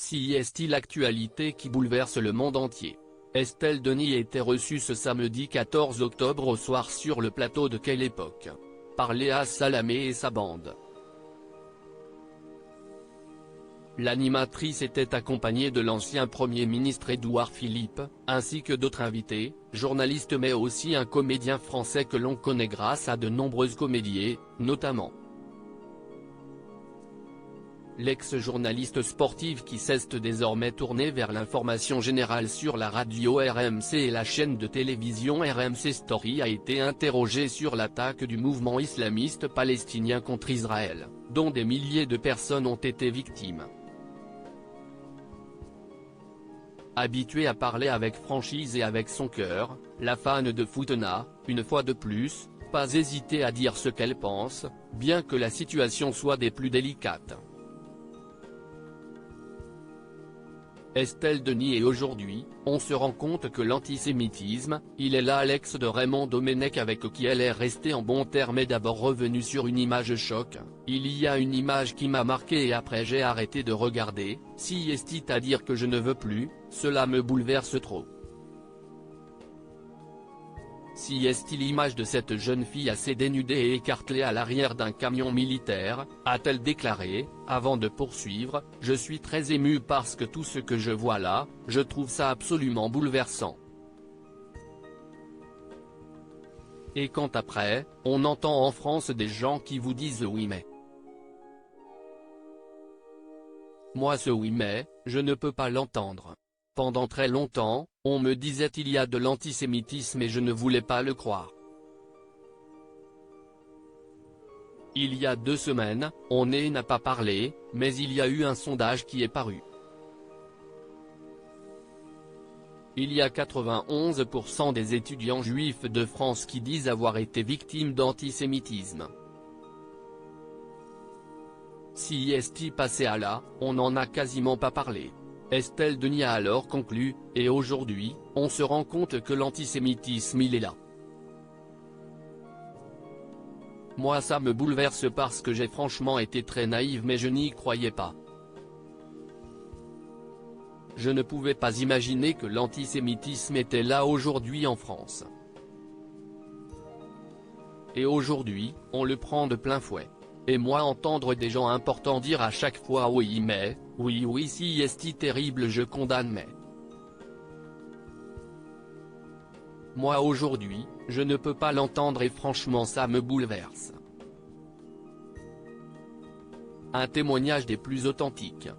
Si est-il l'actualité qui bouleverse le monde entier. Estelle Denis était reçue ce samedi 14 octobre au soir sur le plateau de Quelle époque par Léa Salamé et sa bande. L'animatrice était accompagnée de l'ancien Premier ministre Édouard Philippe, ainsi que d'autres invités, journalistes mais aussi un comédien français que l'on connaît grâce à de nombreuses comédies, notamment l'ex-journaliste sportive qui s'est désormais tournée vers l'information générale sur la radio RMC et la chaîne de télévision RMC Story a été interrogée sur l'attaque du mouvement islamiste palestinien contre Israël, dont des milliers de personnes ont été victimes. Habituée à parler avec franchise et avec son cœur, la fan de foot n'a, une fois de plus, pas hésité à dire ce qu'elle pense, bien que la situation soit des plus délicates. Estelle Denis et aujourd'hui, on se rend compte que l'antisémitisme, il est là. Alex de Raymond Domenech avec qui elle est restée en bons termes est d'abord revenu sur une image choc. Il y a une image qui m'a marqué et après j'ai arrêté de regarder, si est-il à dire que je ne veux plus, cela me bouleverse trop. Si est-il l'image de cette jeune fille assez dénudée et écartelée à l'arrière d'un camion militaire, a-t-elle déclaré, avant de poursuivre, « Je suis très émue parce que tout ce que je vois là, je trouve ça absolument bouleversant. » Et quand après, on entend en France des gens qui vous disent « oui mais ». Moi ce oui mais, je ne peux pas l'entendre. Pendant très longtemps, on me disait il y a de l'antisémitisme et je ne voulais pas le croire. Il y a 2 semaines, on n'a pas parlé, mais il y a eu un sondage qui est paru. Il y a 91% des étudiants juifs de France qui disent avoir été victimes d'antisémitisme. Si est passé à là, on n'en a quasiment pas parlé. Estelle Denis a alors conclu, et aujourd'hui, on se rend compte que l'antisémitisme il est là. Moi ça me bouleverse parce que j'ai franchement été très naïve mais je n'y croyais pas. Je ne pouvais pas imaginer que l'antisémitisme était là aujourd'hui en France. Et aujourd'hui, on le prend de plein fouet. Et moi entendre des gens importants dire à chaque fois oui mais, oui si est terrible je condamne mais. Moi aujourd'hui, je ne peux pas l'entendre et franchement ça me bouleverse. Un témoignage des plus authentiques.